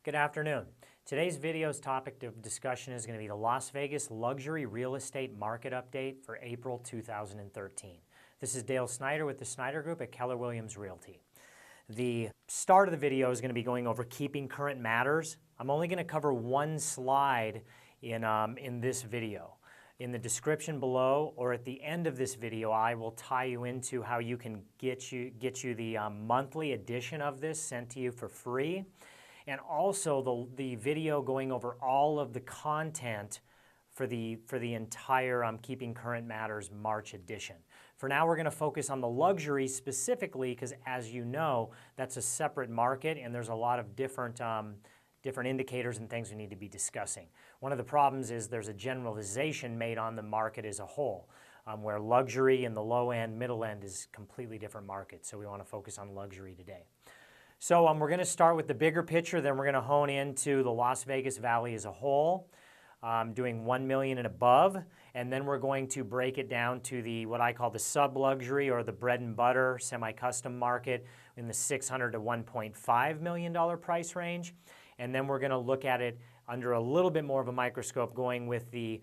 Good afternoon. Today's video's topic of discussion is going to be the Las Vegas luxury real estate market update for April 2013. This is Dale Snyder with the Snyder Group at Keller Williams Realty. The start of the video is going to be going over keeping current matters. I'm only going to cover one slide in this video. In the description below or at the end of this video, I will tie you into how you can get you the monthly edition of this sent to you for free, and also the video going over all of the content for the entire Keeping Current Matters March edition. For now, we're going to focus on the luxury specifically because, as you know, that's a separate market and there's a lot of different indicators and things we need to be discussing. One of the problems is there's a generalization made on the market as a whole, where luxury and the low end, middle end is completely different markets. So we want to focus on luxury today. So we're going to start with the bigger picture, then we're going to hone into the Las Vegas Valley as a whole, doing 1 million and above, and then we're going to break it down to what I call the sub-luxury or the bread and butter semi-custom market in the $600 to $1.5 million price range. And then we're going to look at it under a little bit more of a microscope, going with the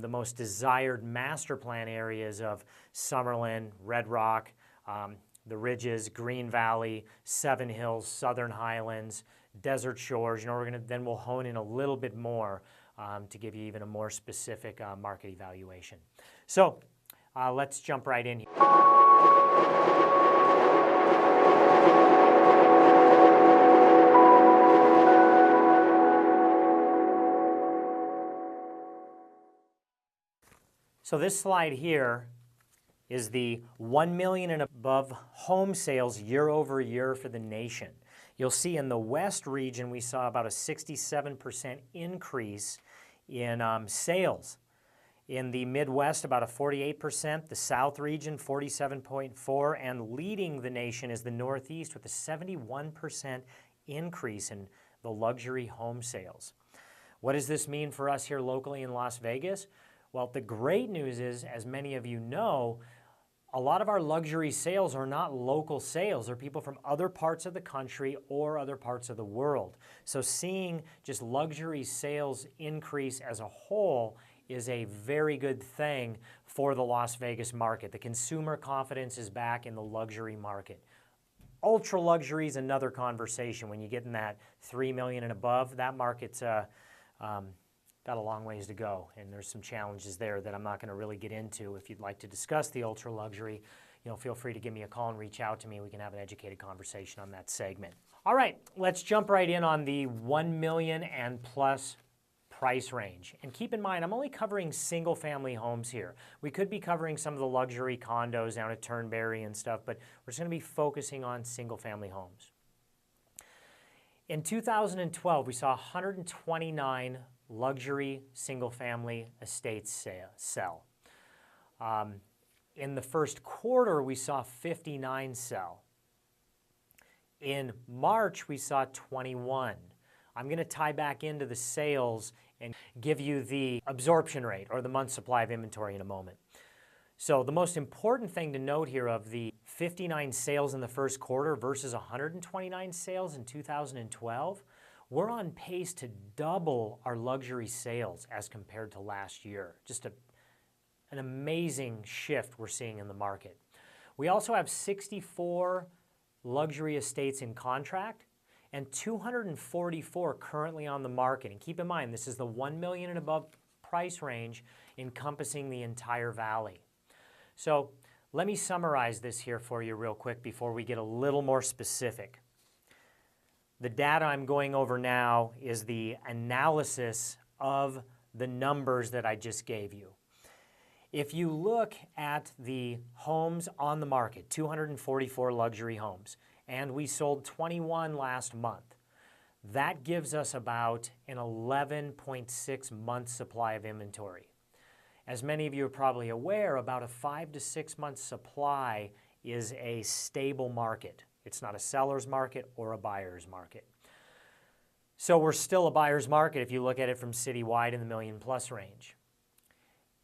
most desired master plan areas of Summerlin, Red Rock, the Ridges, Green Valley, Seven Hills, Southern Highlands, Desert Shores. Then we'll hone in a little bit more to give you even a more specific market evaluation. So let's jump right in here. So this slide here is the 1 million and above home sales year over year for the nation. You'll see in the West region we saw about a 67% increase in sales. In the Midwest, about a 48%, the South region 47.4%, and leading the nation is the Northeast with a 71% increase in the luxury home sales. What does this mean for us here locally in Las Vegas? Well, the great news is, as many of you know, a lot of our luxury sales are not local sales. They're people from other parts of the country or other parts of the world. So seeing just luxury sales increase as a whole is a very good thing for the Las Vegas market. The consumer confidence is back in the luxury market. Ultra luxury is another conversation. When you get in that 3 million and above, that market's got a long ways to go, and there's some challenges there that I'm not going to really get into. If you'd like to discuss the ultra luxury, feel free to give me a call and reach out to me. We can have an educated conversation on that segment. All right, let's jump right in on the 1 million and plus price range. And keep in mind, I'm only covering single family homes here. We could be covering some of the luxury condos down at Turnberry and stuff, but we're just going to be focusing on single family homes. In 2012, we saw 129 luxury single-family estates sell. In the first quarter, we saw 59 sell. In March, we saw 21. I'm going to tie back into the sales and give you the absorption rate or the month's supply of inventory in a moment. So the most important thing to note here of the 59 sales in the first quarter versus 129 sales in 2012, we're on pace to double our luxury sales as compared to last year. Just an amazing shift we're seeing in the market. We also have 64 luxury estates in contract and 244 currently on the market. And keep in mind, this is the 1 million and above price range encompassing the entire valley. So let me summarize this here for you real quick before we get a little more specific. The data I'm going over now is the analysis of the numbers that I just gave you. If you look at the homes on the market, 244 luxury homes, and we sold 21 last month, that gives us about an 11.6 month supply of inventory. As many of you are probably aware, about a 5 to 6 month supply is a stable market. It's not a seller's market or a buyer's market. So we're still a buyer's market if you look at it from citywide in the million plus range.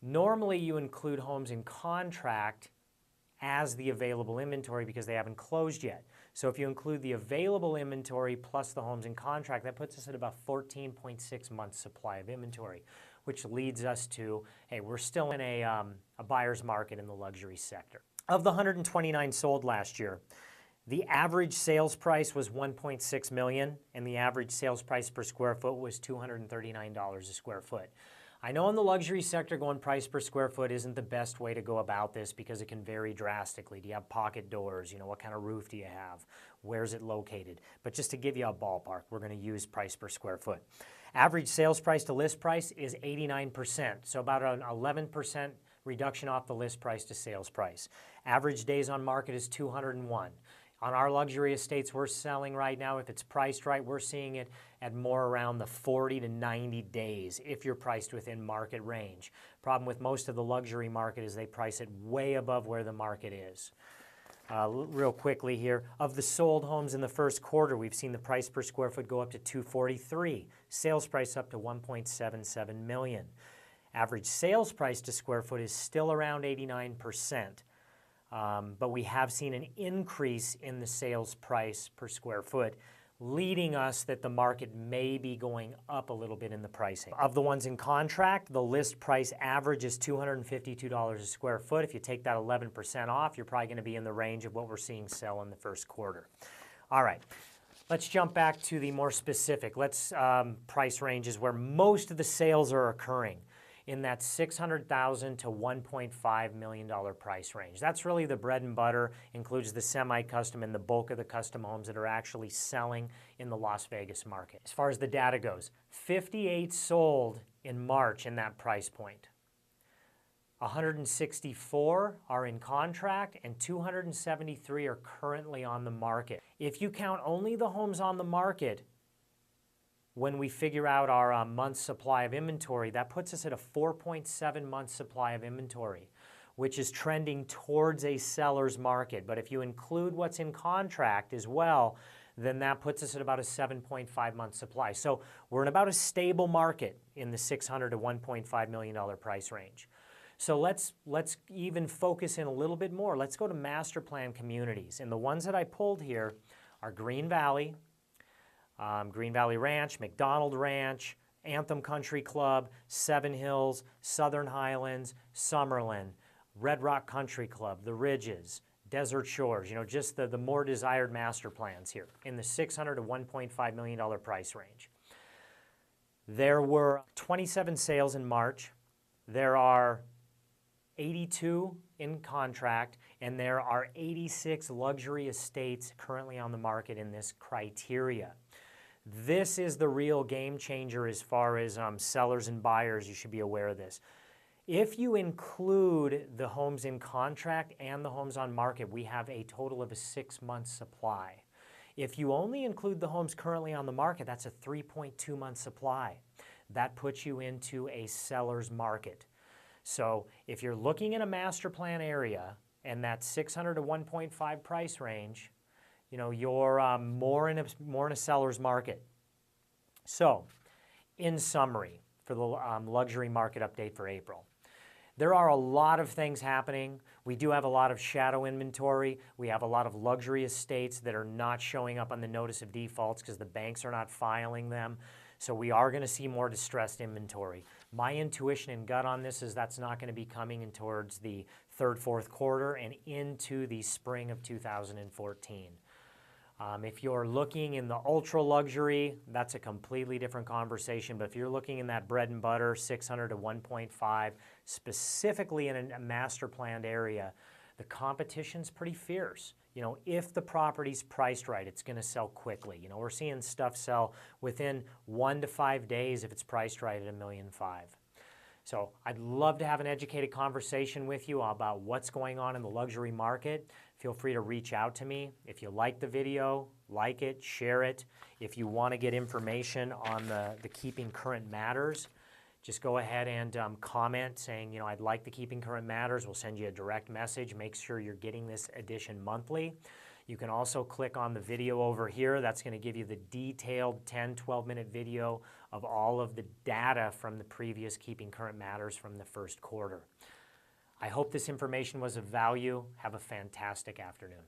Normally you include homes in contract as the available inventory because they haven't closed yet. So if you include the available inventory plus the homes in contract, that puts us at about 14.6 months supply of inventory, which leads us to, hey, we're still in a buyer's market in the luxury sector. Of the 129 sold last year, the average sales price was $1.6 million, and the average sales price per square foot was $239 a square foot. I know in the luxury sector, going price per square foot isn't the best way to go about this because it can vary drastically. Do you have pocket doors? You know, what kind of roof do you have? Where's it located? But just to give you a ballpark, we're going to use price per square foot. Average sales price to list price is 89%, so about an 11% reduction off the list price to sales price. Average days on market is 201. On our luxury estates we're selling right now, if it's priced right, we're seeing it at more around the 40 to 90 days if you're priced within market range. Problem with most of the luxury market is they price it way above where the market is. Real quickly here, of the sold homes in the first quarter, we've seen the price per square foot go up to $243, sales price up to $1.77 million. Average sales price to square foot is still around 89%. But we have seen an increase in the sales price per square foot, leading us that the market may be going up a little bit in the pricing. Of the ones in contract, the list price average is $252 a square foot. If you take that 11% off, you're probably going to be in the range of what we're seeing sell in the first quarter. All right, let's jump back to the more specific. Price ranges where most of the sales are occurring, in that $600,000 to $1.5 million price range. That's really the bread and butter, includes the semi-custom and the bulk of the custom homes that are actually selling in the Las Vegas market. As far as the data goes, 58 sold in March in that price point. 164 are in contract and 273 are currently on the market. If you count only the homes on the market, when we figure out our month's supply of inventory, that puts us at a 4.7 month supply of inventory, which is trending towards a seller's market. But if you include what's in contract as well, then that puts us at about a 7.5 month supply. So we're in about a stable market in the $600 to $1.5 million price range. So let's even focus in a little bit more. Let's go to master plan communities. And the ones that I pulled here are Green Valley Ranch, McDonald Ranch, Anthem Country Club, Seven Hills, Southern Highlands, Summerlin, Red Rock Country Club, The Ridges, Desert Shores, just the more desired master plans here in the $600 to $1.5 million price range. There were 27 sales in March. There are 82 in contract, and there are 86 luxury estates currently on the market in this criteria. This is the real game changer as far as sellers and buyers. You should be aware of this. If you include the homes in contract and the homes on market, we have a total of a 6 month supply. If you only include the homes currently on the market, that's a 3.2 month supply. That puts you into a seller's market. So if you're looking in a master plan area and that 600 to 1.5 price range, you're more in a seller's market. So, in summary, for the luxury market update for April, there are a lot of things happening. We do have a lot of shadow inventory. We have a lot of luxury estates that are not showing up on the notice of defaults because the banks are not filing them. So we are going to see more distressed inventory. My intuition and gut on this is that's not going to be coming in towards the third, fourth quarter and into the spring of 2014. If you're looking in the ultra luxury, that's a completely different conversation. But if you're looking in that bread and butter, 600 to 1.5, specifically in a master planned area, the competition's pretty fierce. If the property's priced right, it's going to sell quickly. We're seeing stuff sell within 1 to 5 days if it's priced right at $1.5 million. So I'd love to have an educated conversation with you about what's going on in the luxury market. Feel free to reach out to me. If you like the video, like it, share it. If you want to get information on the Keeping Current Matters, just go ahead and comment saying, I'd like the Keeping Current Matters. We'll send you a direct message. Make sure you're getting this edition monthly. You can also click on the video over here. That's going to give you the detailed 10, 12-minute video of all of the data from the previous Keeping Current Matters from the first quarter. I hope this information was of value. Have a fantastic afternoon.